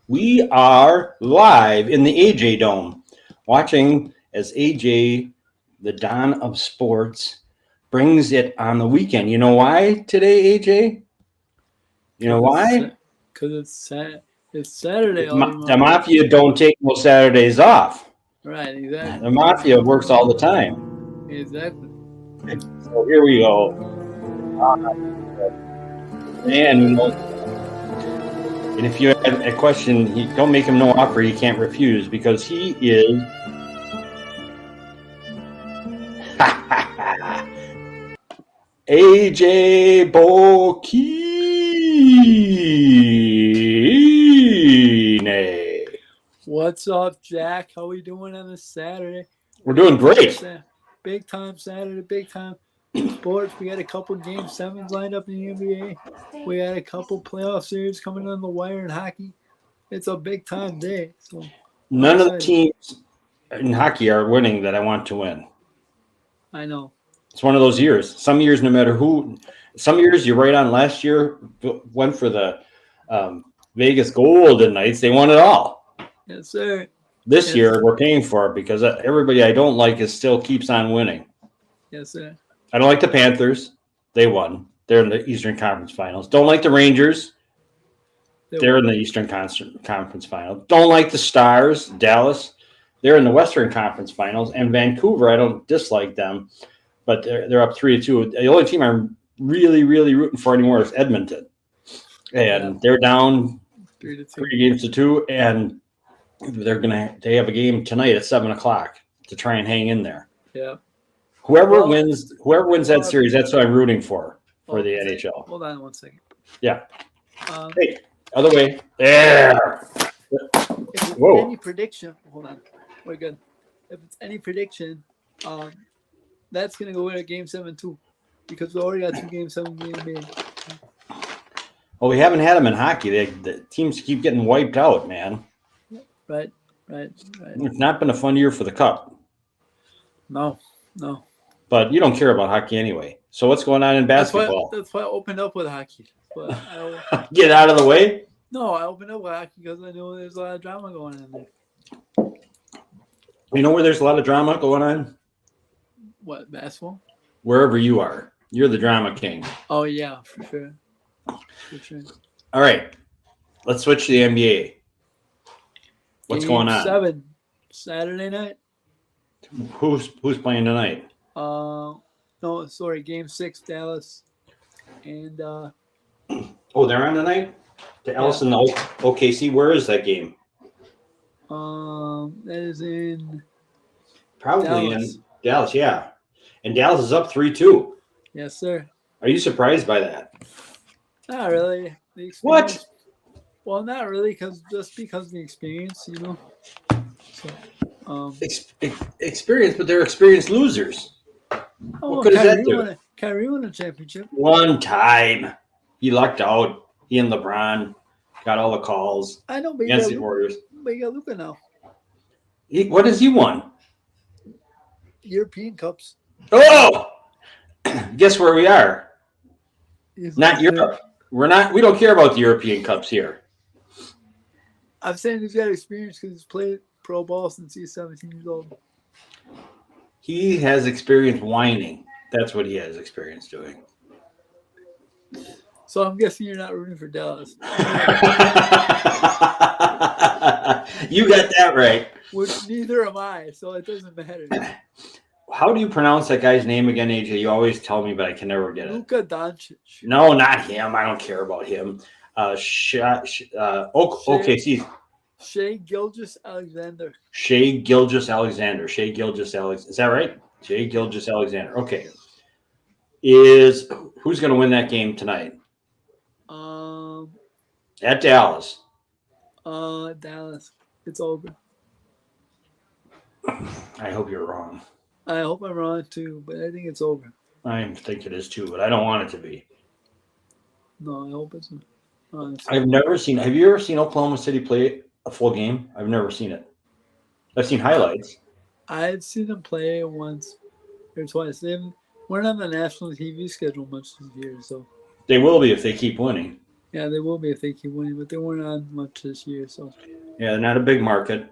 We are live in the AJ Dome, watching as AJ, the Don of Sports, brings it on the weekend. You know why today, AJ? You know why? Because it's Saturday all The month. Mafia don't take no Saturdays off. Right, exactly. The Mafia works all the time. Exactly. So here we go. And you know, and if you have a question, don't make him no offer he can't refuse because he is AJ Bokine. What's up, Jack? How we doing on this Saturday? We're doing great. Big time Saturday, big time sports. We got a couple game sevens lined up in the NBA. We got a couple playoff series coming on the wire in hockey. It's a big time day. So None of the teams in hockey are winning that I want to win. I know. It's one of those years. Some years, no matter who, some years you're right on. Last year went for the Vegas Golden Knights. They won it all. Yes, sir. This year we're paying for it because everybody I don't like is still keeps on winning. Yes, sir. I don't like the Panthers. They won. They're in the Eastern Conference Finals. Don't like the Rangers. They're in the Eastern Conference Finals. Don't like the Stars, Dallas. They're in the Western Conference Finals. And Vancouver, I don't dislike them, but they're up 3-2. The only team I'm really, really rooting for anymore is Edmonton. And they're down 3 games to 2. And they have a game tonight at 7:00 to try and hang in there. Yeah. Whoever wins that series, that's what I'm rooting for the NHL. Hold on 1 second. Yeah. Hey, other way. There. Whoa. Any prediction? Hold on. We're good. If it's any prediction, that's gonna go in at Game 7 too, because we already got 2 Game 7 games made. Well, we haven't had them in hockey. The teams keep getting wiped out, man. Right. It's not been a fun year for the Cup. No. But you don't care about hockey anyway. So what's going on in basketball? That's why I opened up with hockey. Get out of the way? No, I opened up with hockey because I know there's a lot of drama going on there. You know where there's a lot of drama going on? What, basketball? Wherever you are. You're the drama king. Oh, yeah, for sure. All right. Let's switch to the NBA. What's going on? 7, Saturday night. Who's playing tonight? No, sorry, Game 6, Dallas. And they're on tonight? Dallas and OKC. Where is that game? That is in probably Dallas. In Dallas, yeah. And Dallas is up 3-2. Yes, sir. Are you surprised by that? Not really. What? Well, not really, because of the experience, you know. So, experience, but they're experienced losers. What could that do? Kyrie won a championship. One time. He lucked out. He and LeBron got all the calls. I know, but against the Warriors. But you got Luka now. What has he won? European Cups. Oh! Guess where we are? Not Europe. We don't care about the European Cups here. I'm saying he's got experience because he's played pro ball since he's 17 years old. He has experience whining. That's what he has experience doing. So I'm guessing you're not rooting for Dallas. You got that right. Which neither am I, so it doesn't matter. How do you pronounce that guy's name again, AJ? You always tell me, but I can never get it. Luka Doncic. No, not him. I don't care about him. OKC. Shai Gilgeous-Alexander. Shai Gilgeous-Alexander. Is that right? Shai Gilgeous-Alexander. Okay. Who's going to win that game tonight? At Dallas. Dallas. It's over. I hope you're wrong. I hope I'm wrong too, but I think it's over. I think it is too, but I don't want it to be. No, I hope it's not. Have you ever seen Oklahoma City play a full game? I've never seen it. I've seen highlights. I've seen them play once or twice. They weren't on the national TV schedule much this year, so they will be if they keep winning. Yeah, they will be if they keep winning, but they weren't on much this year. So Yeah, they're not a big market.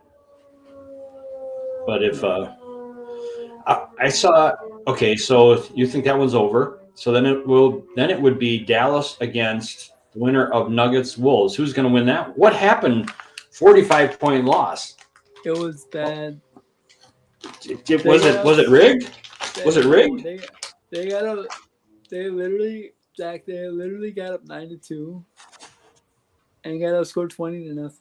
But if I saw, okay, so you think that one's over? So then it would be Dallas against the winner of Nuggets Wolves. Who's going to win that? What happened? 45-point loss. it was bad. Was it rigged? Was it rigged? They got a they literally Jack. They literally got up 9-2 and got outscored 20-0.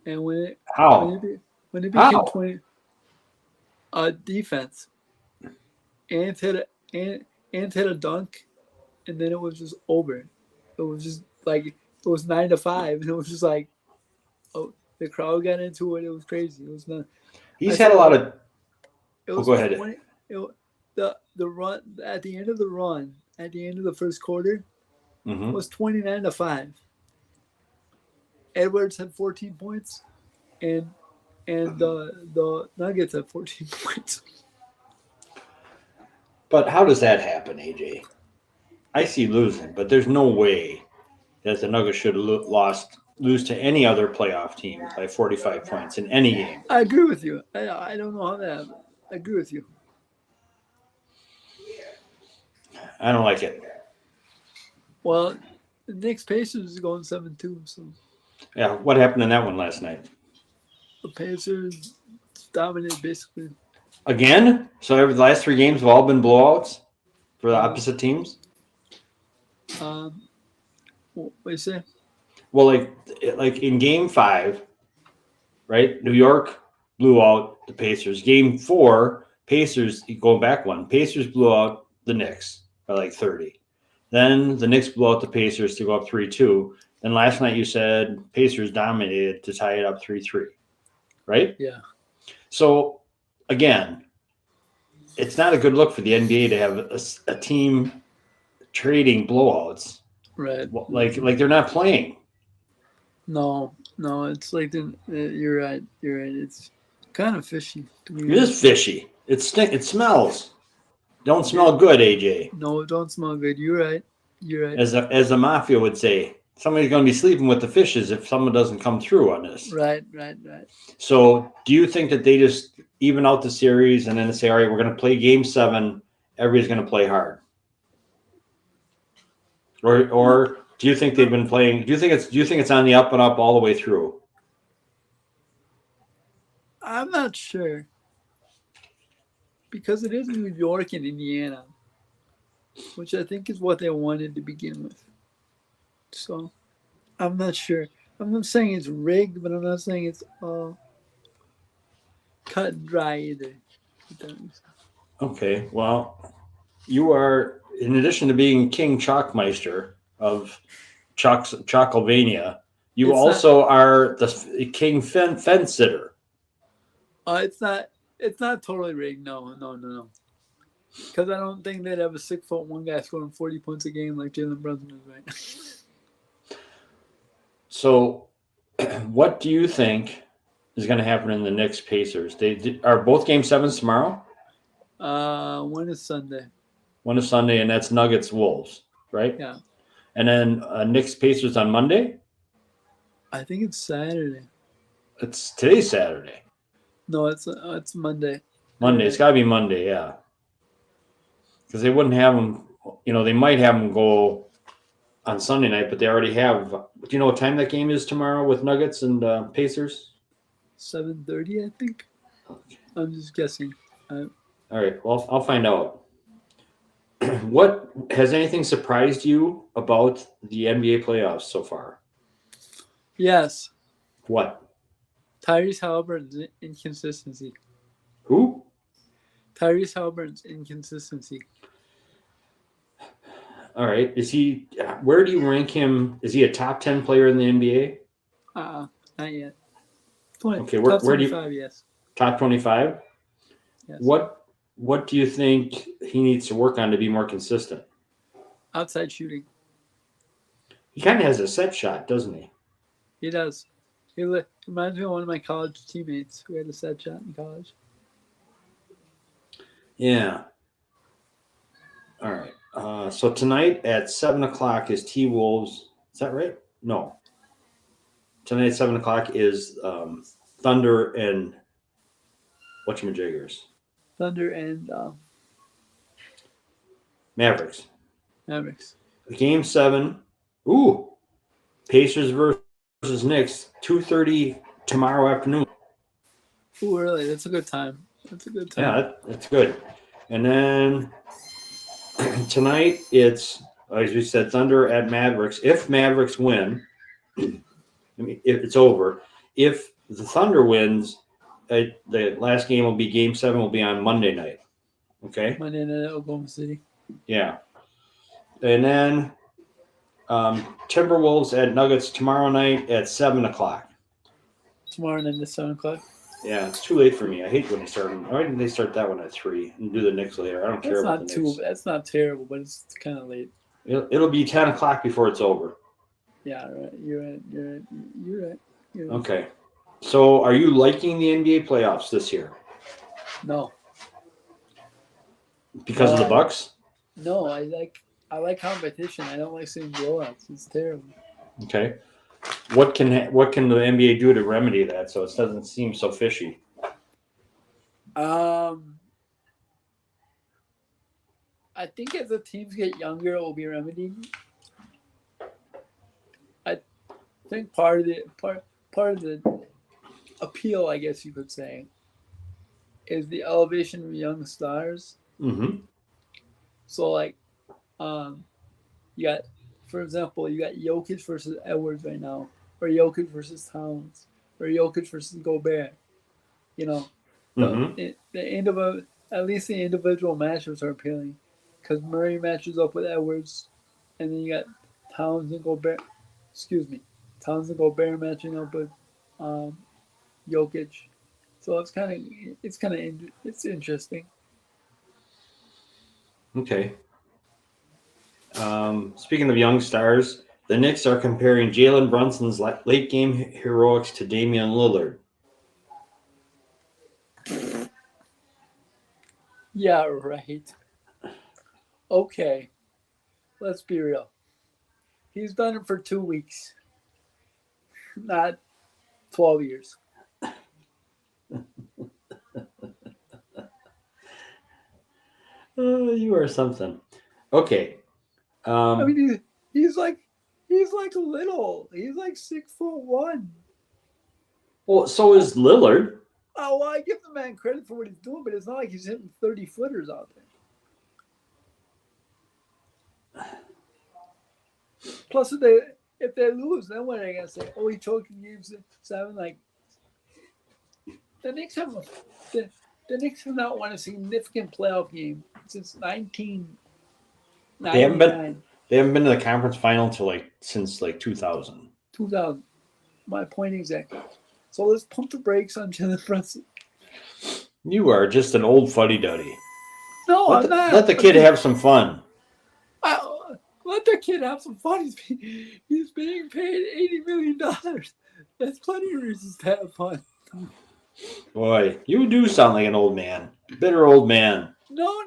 And How? when it became How? 20, defense. Ant hit a dunk, and then it was just over. It was just like it was 9-5, and it was just like, oh, the crowd got into it. It was crazy. It was not. I He's had a saw lot it. of. It Oh, was go ahead. 20. The run at the end of the run at the end of the first quarter was 29-5. Edwards had 14 points, and the Nuggets had 14 points. But how does that happen, AJ? I see losing, but there's no way that the Nuggets should lose to any other playoff team by 45 points in any game. I agree with you. I don't know how that happened. I agree with you. I don't like it. Well, the Knicks Pacers is going 7-2, so Yeah, what happened in that one last night? the Pacers dominated basically. Again? So the last 3 games have all been blowouts for the opposite teams? What do you say? Well, like in Game 5, right? New York blew out the Pacers. Game 4, Pacers going back one. Pacers blew out the Knicks by like 30. Then the Knicks blew out the Pacers to go up 3-2. Then last night you said Pacers dominated to tie it up 3-3, right? Yeah. So again, it's not a good look for the NBA to have a team trading blowouts. Right. Like they're not playing. No, it's like you're right. You're right. It's kind of fishy. It is fishy. It smells. Don't smell good, AJ. No, it don't smell good. You're right. You're right. As the Mafia would say, somebody's going to be sleeping with the fishes if someone doesn't come through on this. Right. So, do you think that they just even out the series and then say, all right, we're going to play Game 7, everybody's going to play hard, or do you think they've been playing? Do you think it's on the up and up all the way through? I'm not sure because it is New York and Indiana, which I think is what they wanted to begin with. So, I'm not sure. I'm not saying it's rigged, but I'm not saying it's cut and dry either. Okay, well, you are, in addition to being King Chalkmeister of Chalkovania, you also are the King Fence Sitter. It's not totally rigged. No. Because I don't think they'd have a 6'1" guy scoring 40 points a game like Jalen Brunson is right. So, what do you think is going to happen in the Knicks Pacers? Are both Game 7s tomorrow? One is Sunday. One is Sunday, and that's Nuggets Wolves, right? Yeah. And then Knicks Pacers on Monday? I think it's Saturday. Today's Saturday. No, it's Monday. Monday. It's got to be Monday, yeah. Because they wouldn't have them, they might have them go on Sunday night, but they already have. Do you know what time that game is tomorrow with Nuggets and Pacers? 7:30, I think. Okay. I'm just guessing. All right. Well, I'll find out. What has anything surprised you about the NBA playoffs so far? Yes. What? Tyrese Halliburton's inconsistency. Who? Tyrese Halliburton's inconsistency. All right. Where do you rank him? Is he a top 10 player in the NBA? Not yet. 20. Okay. Top Where do you? 25, yes. Top 25? Yes. What do you think he needs to work on to be more consistent? Outside shooting. He kind of has a set shot, doesn't he? He does. He reminds me of one of my college teammates who had a set shot in college. Yeah. All right. So tonight at 7 o'clock is T-Wolves. Is that right? No. Tonight at 7 o'clock is Thunder and whatchamajiggers? Thunder and Mavericks. Mavericks. Game 7. Ooh. Pacers versus Knicks. 2:30 tomorrow afternoon. Ooh, really? That's a good time. That's a good time. Yeah, that's good. And then tonight it's, as we said, Thunder at Mavericks. If Mavericks win, I mean, if it's over. If the Thunder wins, the last game will be Game 7 will be on Monday night. Okay? Monday night at Oklahoma City. Yeah. And then Timberwolves at Nuggets tomorrow night at 7 o'clock. Tomorrow night at 7 o'clock. Yeah, it's too late for me. I hate when they start. Why didn't they start that one at 3 and do the Knicks later? I don't care about the Knicks. That's not terrible, but it's kind of late. It'll be 10 o'clock before it's over. Yeah, right. You're right. Okay. So are you liking the NBA playoffs this year? No. Because of the Bucks? No, I like competition. I don't like seeing blowouts. It's terrible. Okay. What can the NBA do to remedy that so it doesn't seem so fishy? I think as the teams get younger, it will be remedied. I think part of the appeal, I guess you could say, is the elevation of young stars. Mm-hmm. So, like, you got, for example, you got Jokic versus Edwards right now, or Jokic versus Towns, or Jokic versus Gobert. You know, at least the individual matchups are appealing, because Murray matches up with Edwards, and then you got Towns and Gobert. Towns and Gobert matching up with Jokic. So it's interesting. Okay. Speaking of young stars, the Knicks are comparing Jalen Brunson's late game heroics to Damian Lillard. Yeah, right. Okay. Let's be real. He's done it for 2 weeks, not 12 years. You are something. Okay. I mean, he's like little. He's like 6'1". Well, so is Lillard. Oh, well, I give the man credit for what he's doing, but it's not like he's hitting 30-footers out there. Plus, if they lose, then what are they gonna say? Oh, he choked in Game 7. Like, the Knicks have not won a significant playoff game since 1999. They haven't been to the conference final since 2000. 2000. My point exactly. So let's pump the brakes on Jalen Brunson. You are just an old fuddy-duddy. No, I'm not. Let the kid have some fun. Let the kid have some fun. He's being paid $80 million. That's plenty of reasons to have fun. Boy, you do sound like an old man. Bitter old man. No.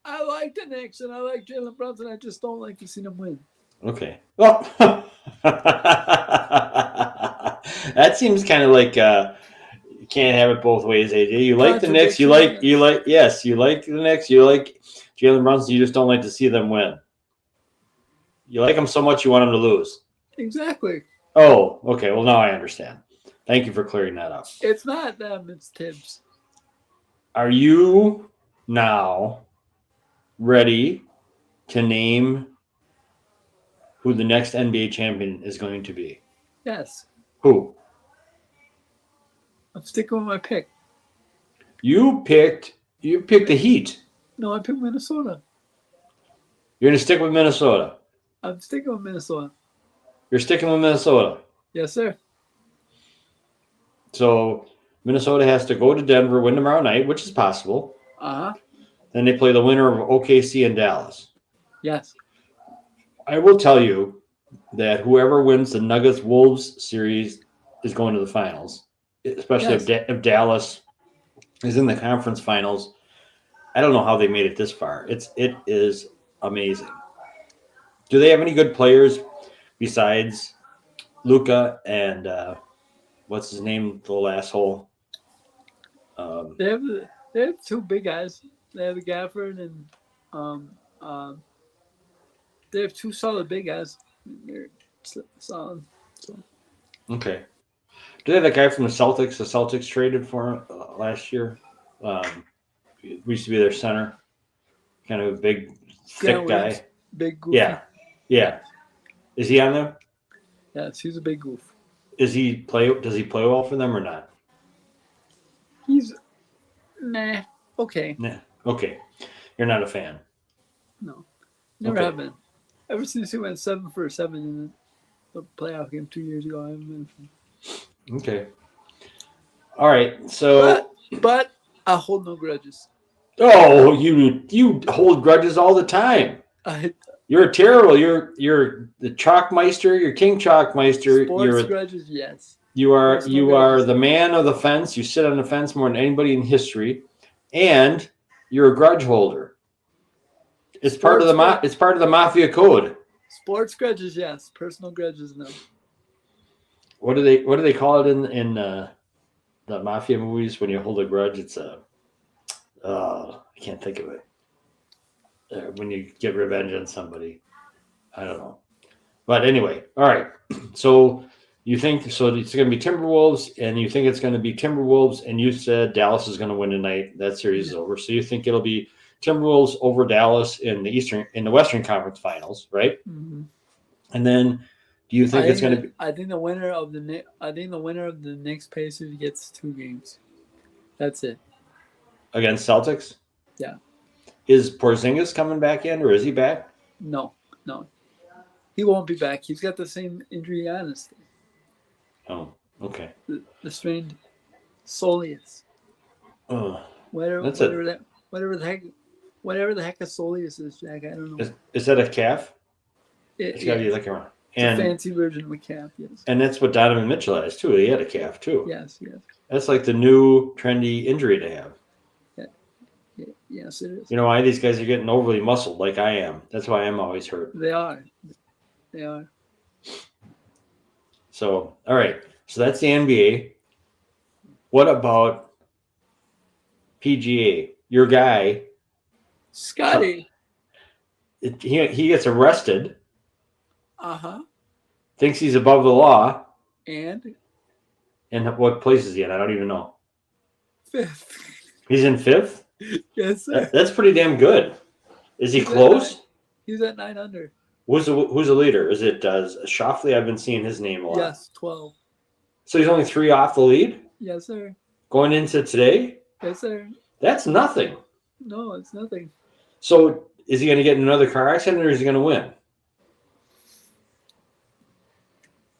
I like the Knicks and I like Jalen Brunson. I just don't like to see them win. Okay. Well, that seems kind of like you can't have it both ways, AJ. You like the Knicks. You like the Knicks. You like Jalen Brunson. You just don't like to see them win. You like them so much you want them to lose. Exactly. Oh, okay. Well, now I understand. Thank you for clearing that up. It's not them. It's Tibbs. Are you now ready to name who the next NBA champion is going to be? Yes. Who? I'm sticking with my pick. You picked the Heat. No, I picked Minnesota. You're going to stick with Minnesota. I'm sticking with Minnesota. You're sticking with Minnesota. Yes, sir. So Minnesota has to go to Denver, win tomorrow night, which is possible. Uh-huh. Then they play the winner of OKC and Dallas. Yes. I will tell you that whoever wins the Nuggets-Wolves series is going to the finals, especially if Dallas is in the conference finals. I don't know how they made it this far. It is amazing. Do they have any good players besides Luca and what's his name? The little asshole. Um, They have they have two big guys. They have Gafford and um um they have two solid big guys. They're solid. So okay. Do they have that guy from the Celtics? The Celtics traded for him last year. He used to be their center, kind of a big, Grant thick Williams, guy. big goofy. Yeah, yeah. Is he on them? Yes, he's a big goof. Is he play? Does he play well for them or not? He's nah. Okay. Nah. Okay, you're not a fan. No. Never Okay. have been. Ever since he went 7 for 7 in the playoff game 2 years ago, I haven't been a fan. Okay. All right. So, But I hold no grudges. oh, you hold grudges all the time. You're terrible. You're the Chalkmeister. You're King Chalkmeister. Sports grudges, yes. You are Personal you are grudges. the man of the fence. You sit on the fence more than anybody in history, and you're a grudge holder. It's part of the it's part of the mafia code. Sports grudges, yes. Personal grudges, no. What do they call it in the mafia movies when you hold a grudge? It's a I can't think of it. When you get revenge on somebody, I don't know. But anyway, all right. So you think so? It's going to be Timberwolves, and you think it's going to be Timberwolves, and you said Dallas is going to win tonight. That series is over. So you think it'll be Timberwolves over Dallas in the Western Conference Finals, right? Mm-hmm. And then, do you think it's going to be? I think the winner of the Knicks Pacers gets 2 games. That's it. Against Celtics? Yeah. Is Porzingis coming back in, or is he back? No. He won't be back. He's got the same injury, honestly. Oh, okay. The strained soleus. Oh, Whatever the heck a soleus is, Jack. I don't know. Is that a calf? It's got to be yes. like a fancy version of a calf, yes. And that's what Donovan Mitchell has too. He had a calf too. Yes. That's like the new trendy injury to have. Yes, it is. You know why these guys are getting overly muscled like I am? That's why I'm always hurt. They are. So, all right. So that's the NBA. What about PGA? Your guy, Scotty. He gets arrested. Thinks he's above the law. And what place is he in? I don't even know. 5th. He's in 5th? Yes, sir. That's pretty damn good. Is he close? He's at 9 under. Who's the leader? Is it Shoffley? I've been seeing his name a lot. Yes, 12. So he's only 3 off the lead? Yes, sir. Going into today? Yes, sir. That's nothing. No, it's nothing. So is he going to get in another car accident, or is he going to win?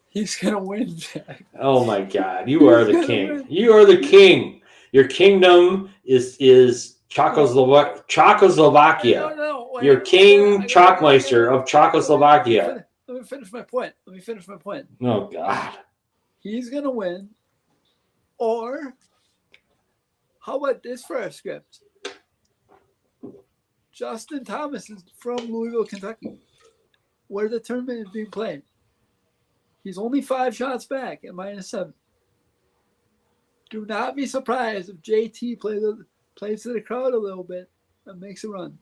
He's going to win, Jack. Oh, my God. You are the king. Win. You are the king. Your kingdom is Czechoslovakia. No. You're King Chalkmeister of Czechoslovakia. Let me finish my point. Oh, God. He's going to win. Or, how about this for our script? Justin Thomas is from Louisville, Kentucky, where the tournament is being played. He's only 5 shots back at -7. Do not be surprised if JT plays to the crowd a little bit and makes a run.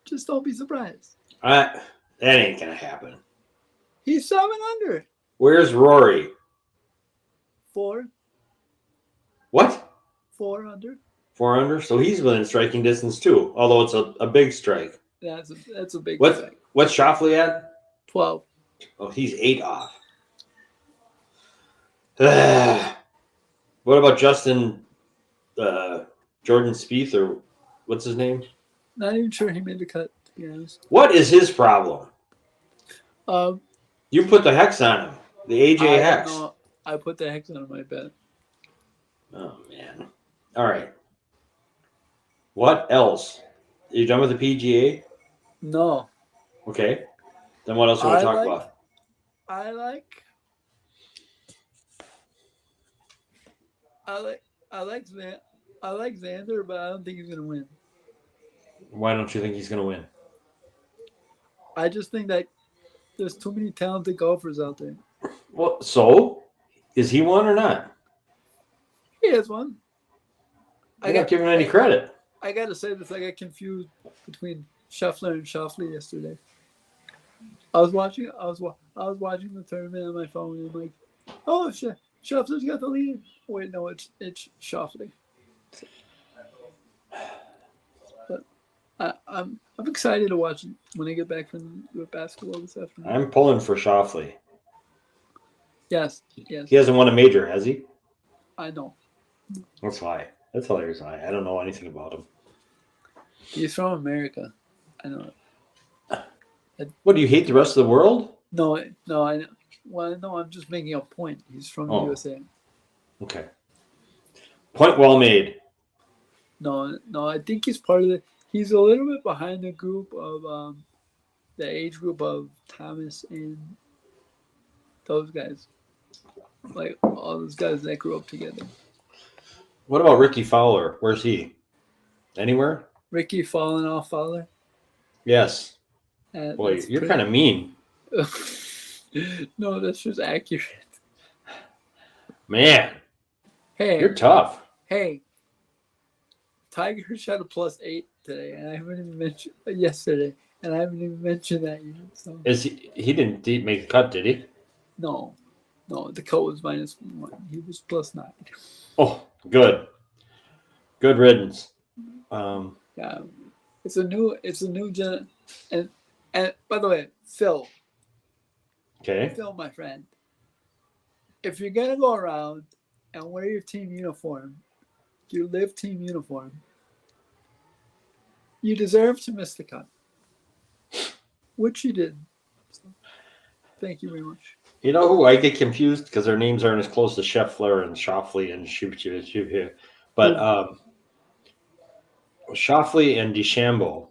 Just don't be surprised. That ain't going to happen. He's 7 under. Where's Rory? 4. What? 4 under. 4 under? So he's within striking distance too, although it's a big strike. That's a big strike. What's Shoffley at? 12. Oh, he's 8 off. What about Justin Jordan Spieth, or what's his name? Not even sure he made the cut, to be honest. What is his problem? You put the hex on him. The AJ hex. I put the hex on my bet. Oh, man. All right. What else? Are you done with the PGA? No. Okay. Then what else do we talk about? I I like Xander, but I don't think he's gonna win. Why don't you think he's going to win? I just think that there's too many talented golfers out there. Well, so is he one or not? He has one. You're not giving him any credit. I gotta say this. I got confused between Scheffler and Schauffele yesterday. I was watching the tournament on my phone, and I'm like, oh, Scheffler's got the lead. Wait, no, it's Schauffele. But I'm excited to watch it when I get back from basketball this afternoon. I'm pulling for Schauffele. Yes. He hasn't won a major, has he? I know. That's why. That's hilarious. I don't know anything about him. He's from America. I know. What, do you hate the rest of the world? No, I know. Well, no, I'm just making a point. He's from the USA. Okay. Point well made. No, I think he's part of the. He's a little bit behind the group of the age group of Thomas and those guys. Like all those guys that grew up together. What about Ricky Fowler? Where's he? Anywhere? Ricky falling off Fowler? Yes. Boy, you're kind of mean. No, that's just accurate. Man. Hey. You're tough. Hey. Tiger shot a +8 today, and I haven't even mentioned yesterday, and I haven't even mentioned that yet. So. He didn't make the cut, did he? No, the cut was -1. He was +9. Oh, good riddance. Yeah, it's a new gen, and by the way, Phil. Okay. Phil, my friend, if you're gonna go around and wear your team uniform, your live team uniform, you deserve to miss the cut, which you did. So, thank you very much. You know who I get confused because their names aren't as close to Scheffler and Schauffele and Schauffele, but Schauffele and DeChambeau.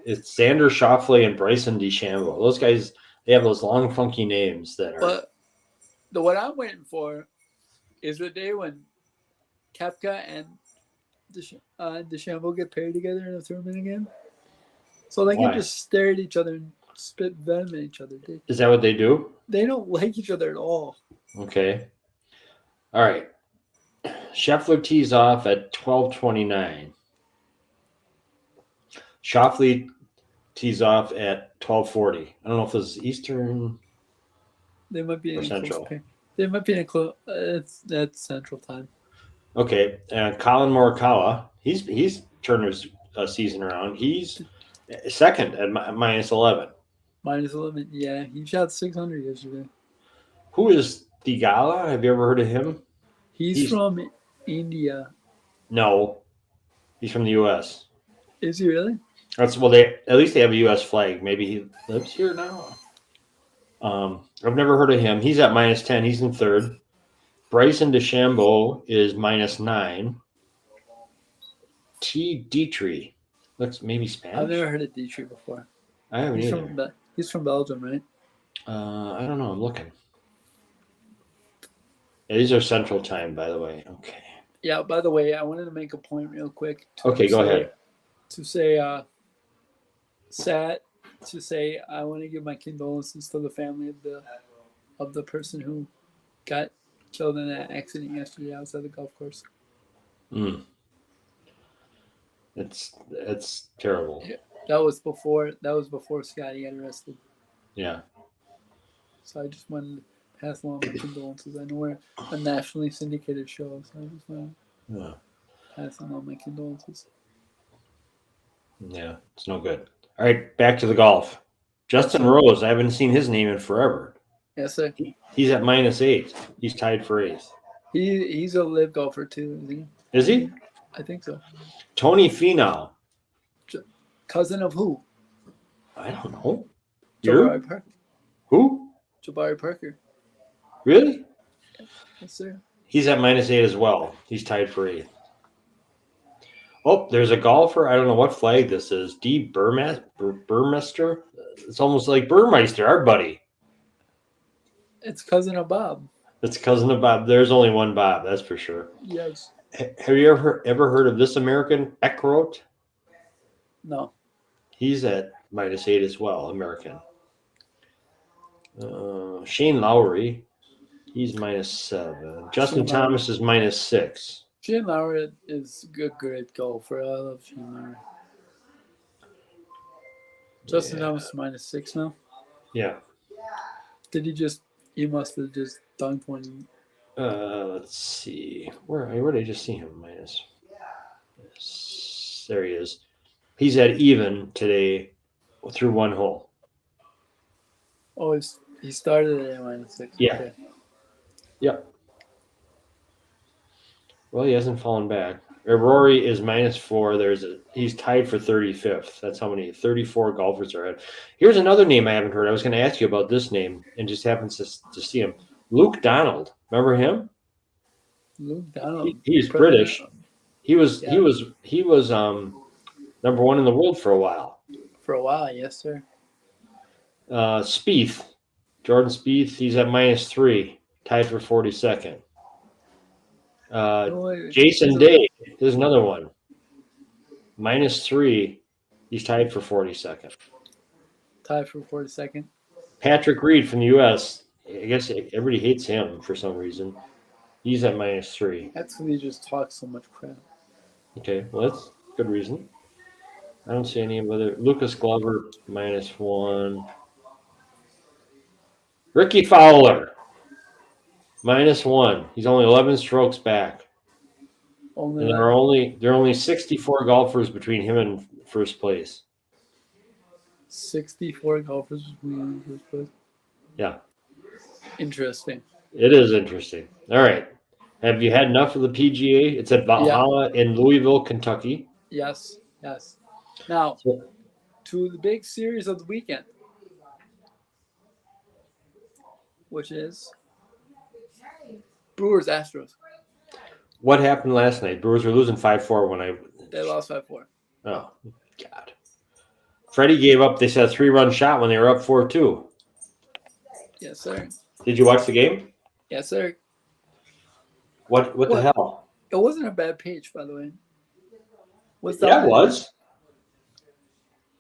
It's Xander Schauffele and Bryson DeChambeau. Those guys, they have those long, funky names that are. But what I'm waiting for is the day when Koepka and DeChambeau get paired together in a tournament again, so they can just stare at each other and spit venom at each other. Is that what they do? They don't like each other at all. Okay. All right. Scheffler tees off at 12:29. Schauffele tees off at 12:40. I don't know if this is Eastern. They might be in Central. They might be in a close. That's Central time. Okay, and Colin Morikawa, he's turned his season around. He's second at -11. -11, yeah. He shot 600 yesterday. Who is Thigala? Have you ever heard of him? He's from India. No, he's from the U.S. Is he really? They at least they have a U.S. flag. Maybe he lives here now. I've never heard of him. He's at -10. He's in third. Bryson DeChambeau is -9. T. Dietrich. Looks maybe Spanish. I've never heard of Dietrich before. I haven't either. He's from Belgium, right? I don't know. I'm looking. Yeah, these are Central Time, by the way. Okay. Yeah. By the way, I wanted to make a point real quick. Okay, go ahead. To say, I want to give my condolences to the family of the person who got killed in that accident yesterday outside the golf course. It's terrible. Yeah, that was before Scotty got arrested. Yeah. So I just wanted to pass along my condolences. I know we're a nationally syndicated show, so I just want to pass along my condolences. Yeah, it's no good. All right, back to the golf. Justin Rose, I haven't seen his name in forever. Yes, sir. He's at -8. He's tied for 8th. He's a live golfer too, isn't he? Is he? I think so. Tony Finau. Cousin of who? I don't know. Jabari Parker. Who? Jabari Parker. Really? Yes, sir. He's at -8 as well. He's tied for 8th. Oh, there's a golfer. I don't know what flag this is. D. Burmester. It's almost like Burmeister, our buddy. It's cousin of Bob. It's cousin of Bob. There's only one Bob, that's for sure. Yes. Have you ever heard of this American, Eckroat? No. He's at -8 as well, American. Shane Lowry, he's -7. Justin Shane Lowry. Thomas is -6. Shane Lowry is a great golfer. I love Shane Lowry. Justin Thomas is -6 now. Yeah. Did he must have just dunked one. Let's see. Where did I just see him? Minus. There he is. He's at even today through one hole. Oh, he started at -6. Yeah. Okay. Yep. Well, he hasn't fallen back. Rory is -4. He's tied for 35th. That's how many 34 golfers are at. Here's another name I haven't heard. I was going to ask you about this name and just happens to see him. Luke Donald. Remember him? Luke Donald. He's British. He was number 1 in the world for a while. For a while, yes, sir. Spieth. Jordan Spieth, he's at -3, tied for 42nd. Jason Day, there's another one. -3, he's tied for 42nd. Tied for 42nd. Patrick Reed from the U.S., I guess everybody hates him for some reason. He's at -3. That's when he just talks so much crap. Okay, well, that's a good reason. I don't see any other. Lucas Glover, -1. Ricky Fowler, -1. He's only 11 strokes back. And there are only 64 golfers between him and first place. 64 golfers between first place. Yeah. Interesting. It is interesting. All right. Have you had enough of the PGA? It's at Valhalla in Louisville, Kentucky. Yes. Now, to the big series of the weekend, which is Brewers Astros. What happened last night? Brewers were losing 5-4 They lost 5-4. Oh, God. Freddie gave up. They said a 3-run shot when they were up 4-2. Yes, sir. Did you watch the game? Yes, sir. What the hell? It wasn't a bad pitch, by the way. It was.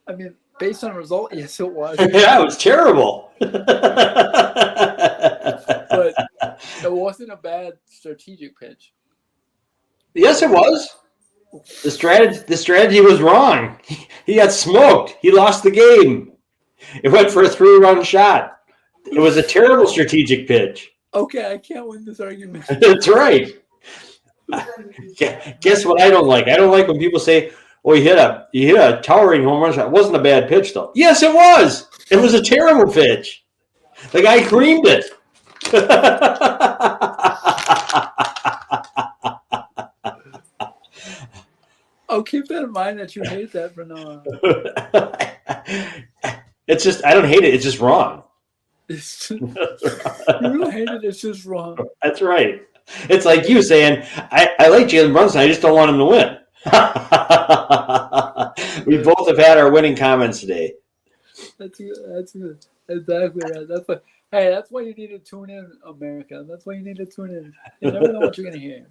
I mean, based on the result, yes, it was. Yeah, it was terrible. But it wasn't a bad strategic pitch. Yes, it was. The strategy was wrong. He got smoked. He lost the game. It went for a 3-run shot. It was a terrible strategic pitch. Okay, I can't win this argument. That's right. Guess what I don't like? I don't like when people say, "Oh, you hit a towering home run shot." It wasn't a bad pitch, though. Yes, it was. It was a terrible pitch. The guy creamed it. I'll keep that in mind that you hate that for now on. It's just, I don't hate it. It's just wrong. It's just, you don't hate it. It's just wrong. That's right. It's like you saying, I like Jalen Brunson. I just don't want him to win. We both have had our winning comments today. That's exactly right. That's why you need to tune in, America. That's why you need to tune in. You never know what you're going to hear.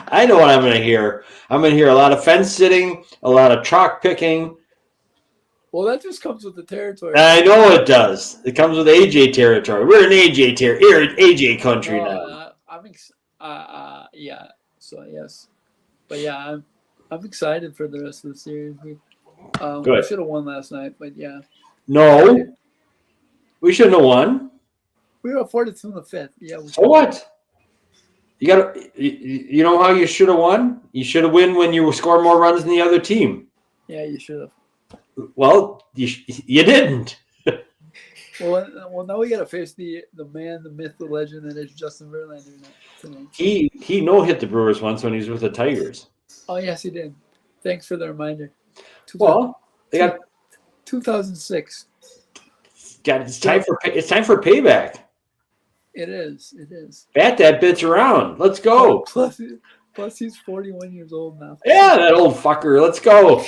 I know what I'm going to hear. I'm going to hear a lot of fence sitting, a lot of chalk picking. Well, that just comes with the territory. I know it does. It comes with AJ territory. We're in AJ territory, AJ country now. Yeah. So yes, but yeah, I'm excited for the rest of the series. We should have won last night, but yeah. No, we shouldn't have won. We were up 42 in the fifth. Yeah. So what? You know how you should have won? You should have won when you score more runs than the other team. Yeah, you should have. Well, you didn't. Well, now we got to face the man, the myth, the legend that is Justin Verlander. He hit the Brewers once when he was with the Tigers. Oh yes, he did. Thanks for the reminder. Well, they got 2006. It's time for payback. It is. Bat that bitch around. Let's go. Plus he's 41 years old now. Yeah, that old fucker. Let's go.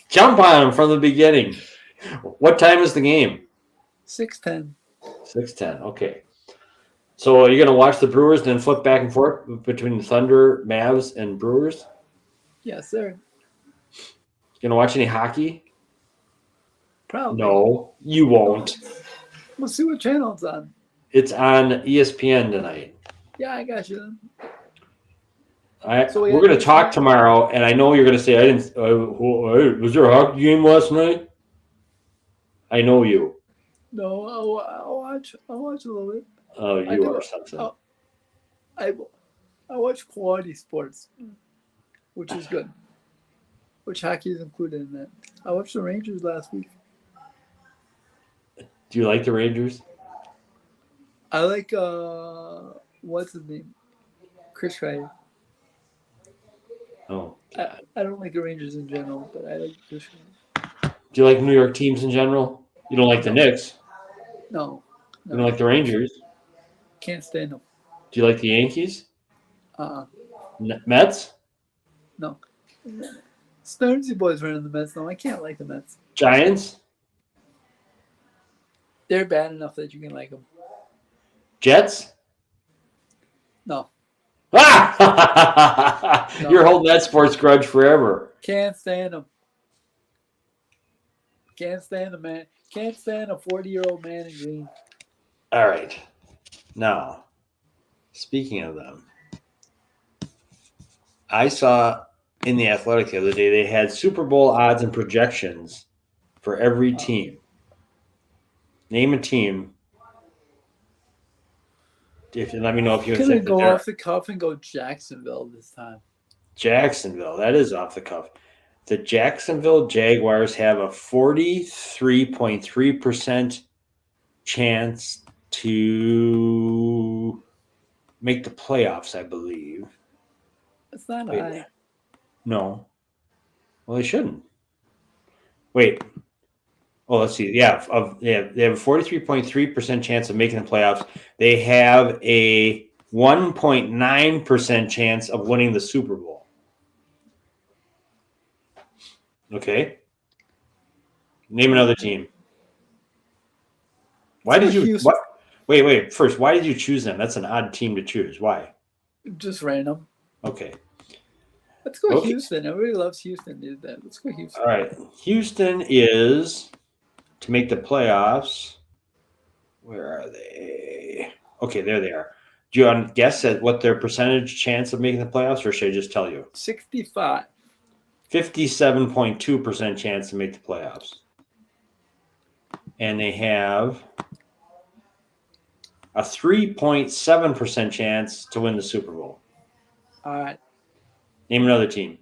Jump on him from the beginning. What time is the game? 6:10. 6:10. Okay. So are you going to watch the Brewers and then flip back and forth between the Thunder, Mavs, and Brewers? Yes, sir. You going to watch any hockey? Probably. No, you won't. We'll see what channel it's on. It's on ESPN tonight. Yeah, I got you. We're going to talk tomorrow, and I know you're going to say, "I didn't." Was there a hockey game last night? I know you. No, I'll watch. I'll watch a little bit. Oh, you are something. I watch quality sports, which is good. Which hockey is included in that. I watched the Rangers last week. Do you like the Rangers? I like what's his name? Chris Kreider. Oh. I don't like the Rangers in general, but I like Chris Kreider. Do you like New York teams in general? You don't like the Knicks? No. You don't like the Rangers? Can't stand them. Do you like the Yankees? Mets? No. Stearnsy boys running the Mets. No, I can't like the Mets. Giants? They're bad enough that you can like them. Jets? No. Ah! No. You're holding that sports grudge forever. Can't stand them. Can't stand them, man. Can't stand a 40-year-old man in green. All right. Now, speaking of them, I saw in the Athletic the other day they had Super Bowl odds and projections for every team. Name a team. Let me know if you can go off the cuff and go Jacksonville this time. Jacksonville, that is off the cuff. The Jacksonville Jaguars have a 43.3% chance to make the playoffs, I believe. That's not high. No. Well, they shouldn't. Wait. Oh, let's see. Yeah, they have a 43.3% chance of making the playoffs. They have a 1.9% chance of winning the Super Bowl. Okay. Name another team. Why did you? Wait. First, why did you choose them? That's an odd team to choose. Why? Just random. Okay. Let's go Houston. Everybody loves Houston. Did that? Let's go Houston. All right. Houston is to make the playoffs. Where are they? Okay, there they are. Do you want to guess at what their percentage chance of making the playoffs, or should I just tell you? 65. 57.2% chance to make the playoffs. And they have a 3.7% chance to win the Super Bowl. All right. Name another team.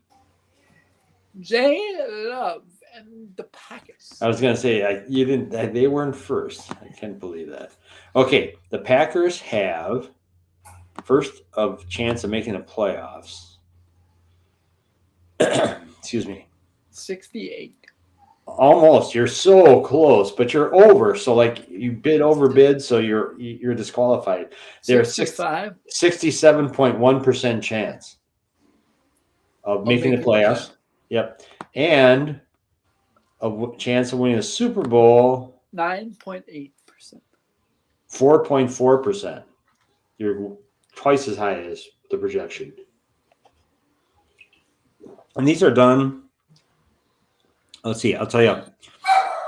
J-Love and the Packers. I was going to say, you didn't. They weren't first. I can't believe that. Okay, the Packers have first of chance of making the playoffs. Excuse me. 68. Almost. You're so close, but you're over. So like you overbid, so you're disqualified. They're 67.1% chance of making the playoffs. Yep. And a chance of winning the Super Bowl. 9.8%. 4.4%. You're twice as high as the projection. And these are done. Let's see. I'll tell you.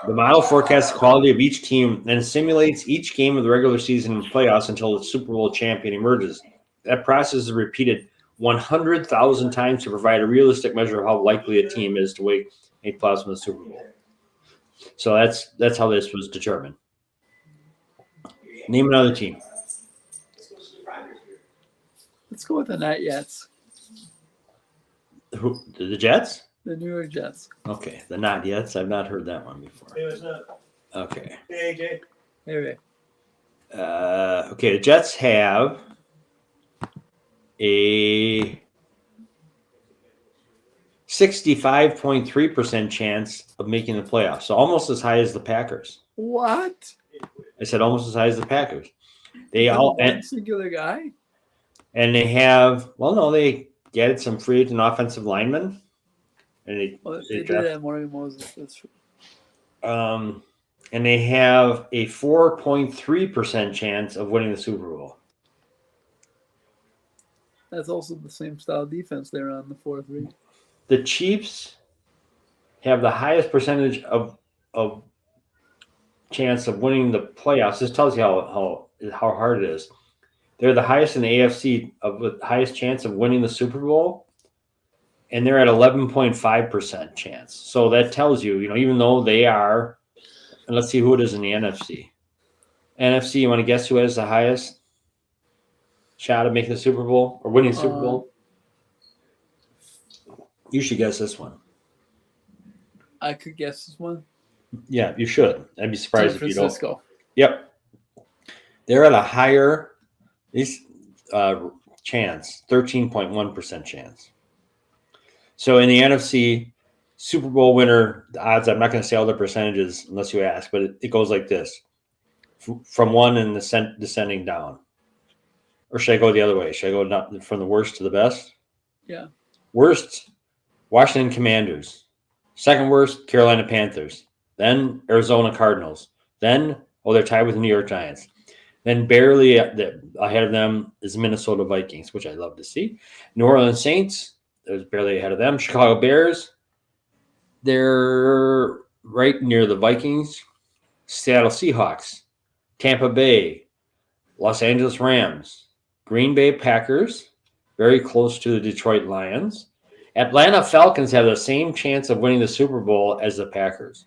The model forecasts the quality of each team and simulates each game of the regular season and playoffs until the Super Bowl champion emerges. That process is repeated 100,000 times to provide a realistic measure of how likely a team is to make playoffs in the Super Bowl. So that's how this was determined. Name another team. Let's go with the Not Yets. Who? The Jets? The New York Jets. Okay, the Not Yets. I've not heard that one before. Hey, what's up? Okay. Hey, AJ. Hey, Ray. Okay, the Jets have a 65.3% chance of making the playoffs. So almost as high as the Packers. What? I said almost as high as the Packers. They one singular guy? And they have, they added some free agent offensive linemen. And they did that Morgan Moses. That's true. And they have a 4.3% chance of winning the Super Bowl. That's also the same style defense they were on the 4-3. The Chiefs have the highest percentage of chance of winning the playoffs. This tells you how hard it is. They're the highest in the AFC of the highest chance of winning the Super Bowl, and they're at 11.5% chance. So that tells you, even though they are, and let's see who it is in the NFC. NFC, you want to guess who has the highest shot of making the Super Bowl or winning the Super Bowl? You should guess this one. I could guess this one. Yeah, you should. I'd be surprised if you don't. San Francisco. Yep. They're at a higher chance, 13.1% chance. So in the NFC, Super Bowl winner, the odds, I'm not going to say all the percentages unless you ask, but it goes like this. From one and descending down. Or should I go the other way? Should I go from the worst to the best? Yeah. Worst, Washington Commanders. Second worst, Carolina Panthers. Then Arizona Cardinals. Then, they're tied with the New York Giants. Then barely ahead of them is Minnesota Vikings, which I love to see. New Orleans Saints, there's barely ahead of them. Chicago Bears, they're right near the Vikings. Seattle Seahawks, Tampa Bay, Los Angeles Rams, Green Bay Packers, very close to the Detroit Lions. Atlanta Falcons have the same chance of winning the Super Bowl as the Packers.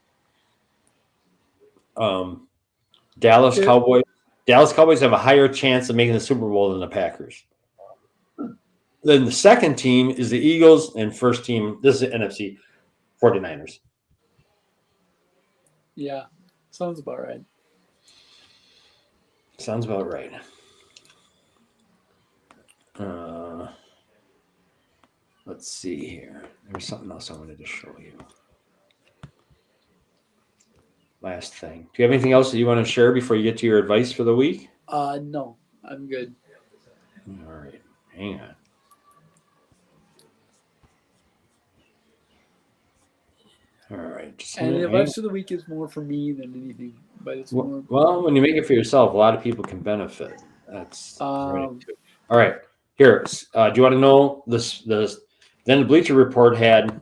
Dallas Cowboys have a higher chance of making the Super Bowl than the Packers. Then the second team is the Eagles, and first team, this is the NFC, 49ers. Yeah, sounds about right. Sounds about right. Let's see here. There was something else I wanted to show you. Last thing. Do you have anything else that you want to share before you get to your advice for the week? No, I'm good. All right. Hang on. All right. And the advice for the week is more for me than anything, but it's more. Well, when you make it for yourself, a lot of people can benefit. That's all right. Here, do you want to know this? Then the Bleacher Report had,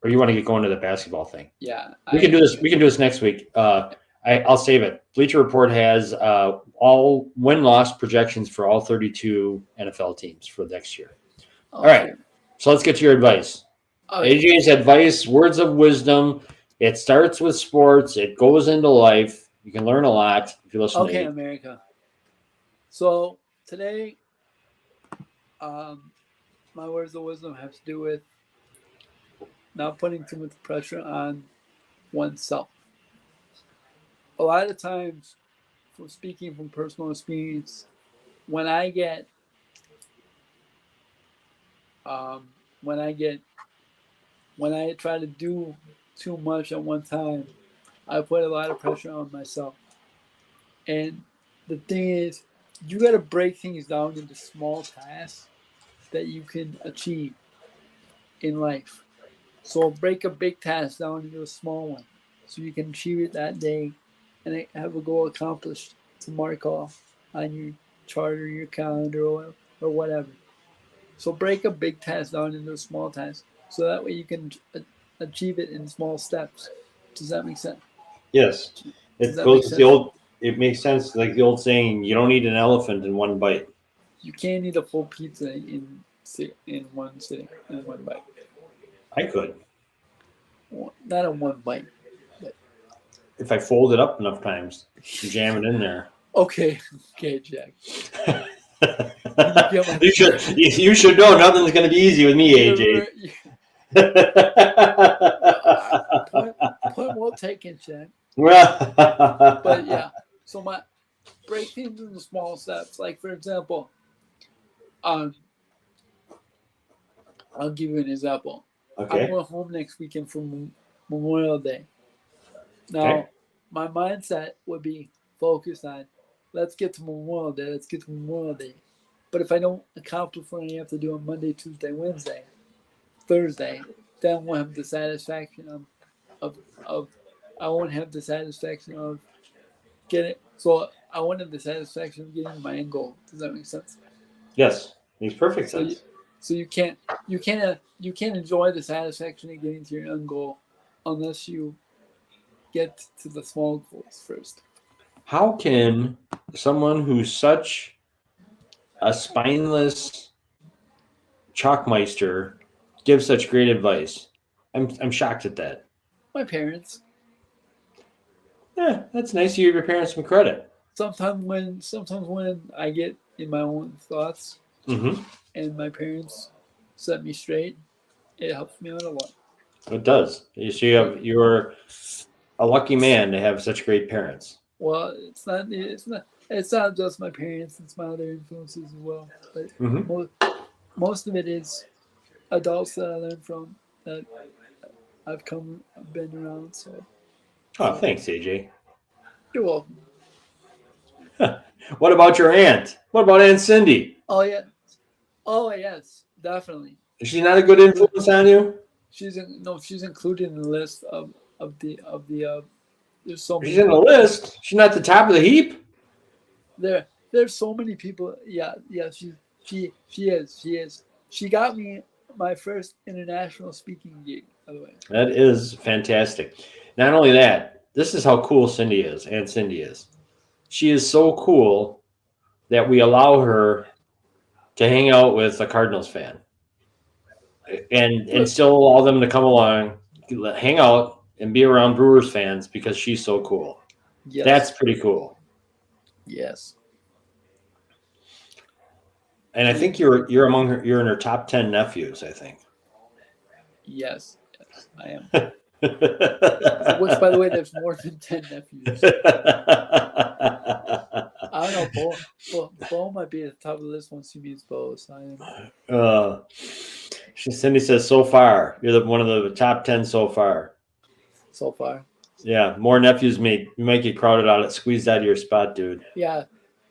or you want to get going to the basketball thing? Yeah, we can do this. We can do this next week. I'll save it. Bleacher Report has all win-loss projections for all 32 NFL teams for next year. All right. So let's get to your advice. AJ's advice, words of wisdom. It starts with sports. It goes into life. You can learn a lot if you listen to Okay, America. So today, my words of wisdom have to do with not putting too much pressure on oneself. A lot of times, from speaking from personal experience, when I try to do too much at one time, I put a lot of pressure on myself. And the thing is, you got to break things down into small tasks that you can achieve in life. So break a big task down into a small one so you can achieve it that day and have a goal accomplished to mark off on your chart or your calendar or whatever. So break a big task down into a small task so that way you can achieve it in small steps. Does that make sense? Yes. It makes sense, like the old saying, you don't eat an elephant in one bite. You can't eat a full pizza in one sitting, in one bite. I could. Not in one bite. But if I fold it up enough times, jam it in there. Okay, Jack. you should know nothing's going to be easy with me, AJ. Point well taken, Jack. But yeah, so break things into small steps. Like for example, I'll give you an example. Okay. I'm going home next weekend for Memorial Day. Now, my mindset would be focused on, let's get to Memorial Day. But if I don't accomplish what I have to do on Monday, Tuesday, Wednesday, Thursday, then I won't have the satisfaction of getting. So I won't have the satisfaction of getting my end goal. Does that make sense? Yes. Makes perfect sense. So you can't enjoy the satisfaction of getting to your end goal unless you get to the small goals first. How can someone who's such a spineless chalkmeister give such great advice? I'm shocked at that. My parents. Yeah, that's nice. You give your parents some credit. Sometimes when I get in my own thoughts Mm-hmm. and my parents set me straight, it helps me out a lot. It does. You're a lucky man to have such great parents. Well, it's not just my parents; it's my other influences as well. But Mm-hmm. most of it is adults that I learned from that I've been around. So Oh, thanks, AJ. you're welcome. What about your aunt? What about Aunt Cindy? Oh yeah. Oh yes, definitely. Is she not a good influence on you? She's included in the list of the there's so many She's in the people. list. She's not the top of the heap. There's so many people. Yeah, she is. She got me my first international speaking gig, by the way. That is fantastic. Not only that, this is how cool Cindy is. Aunt Cindy is. She is so cool that we allow her to hang out with a Cardinals fan, and still allow them to come along, hang out, and be around Brewers fans because she's so cool. Yes. That's pretty cool. Yes. And I think you're among her. You're in her top 10 nephews. I think. Yes, I am. Which, by the way, there's more than 10 nephews. I don't know. Bo might be at the top of the list once he meets Bo. So Cindy says, so far, you're one of the top 10 so far. So far. Yeah, more nephews you might get crowded out, squeezed out of your spot, dude. Yeah,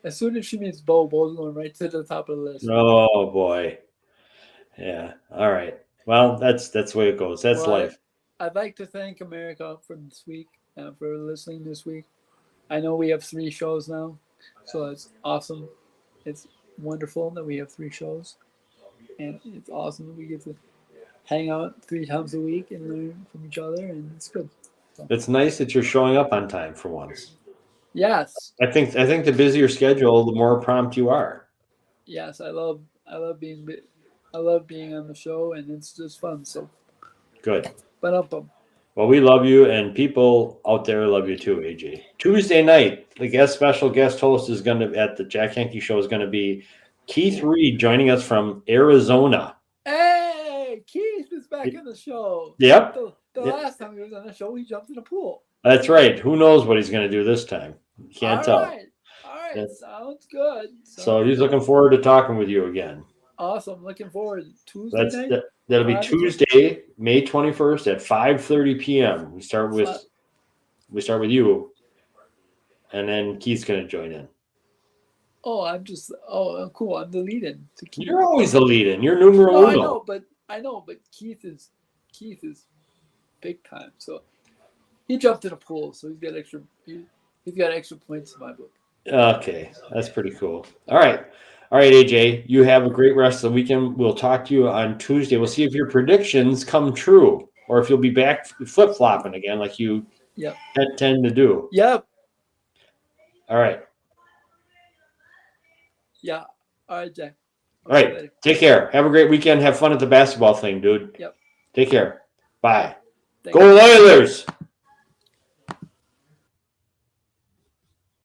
as soon as she meets Bo's going right to the top of the list. Oh boy. Yeah. All right. Well, that's the way it goes. That's life. I'd like to thank America for this week and for listening this week. I know we have 3 shows now, so it's awesome. It's wonderful that we have 3 shows, and it's awesome that we get to hang out 3 times a week and learn from each other, and it's good. So. It's nice that you're showing up on time for once. Yes. I think the busier schedule, the more prompt you are. Yes, I love being on the show, and it's just fun. So good. Well, we love you, and people out there love you too, AJ. Tuesday night, the special guest host is going to at the Jack Henke Show is going to be Keith Reed, joining us from Arizona. Hey, Keith is back in the show. Yep. The last time he was on the show, he jumped in the pool. That's right. Who knows what he's going to do this time? You can't tell. All right. Yeah. Sounds good. So he's looking forward to talking with you again. Awesome. Looking forward. Tuesday night? That'll be Tuesday, May 21st at 5:30 p.m. We start with you, and then Keith's going to join in. Oh, cool. I'm the lead-in to Keith. You're always the lead-in. You're numero uno. I know, but Keith is big time. So he jumped in a pool, so he's got extra points in my book. Okay, that's pretty cool. All right, AJ, you have a great rest of the weekend. We'll talk to you on Tuesday. We'll see if your predictions come true, or if you'll be back flip-flopping again like you tend to do. Yep. All right. Yeah. All right, Jack. All right. Take care. Have a great weekend. Have fun at the basketball thing, dude. Yep. Take care. Bye. Thank you. Go Oilers!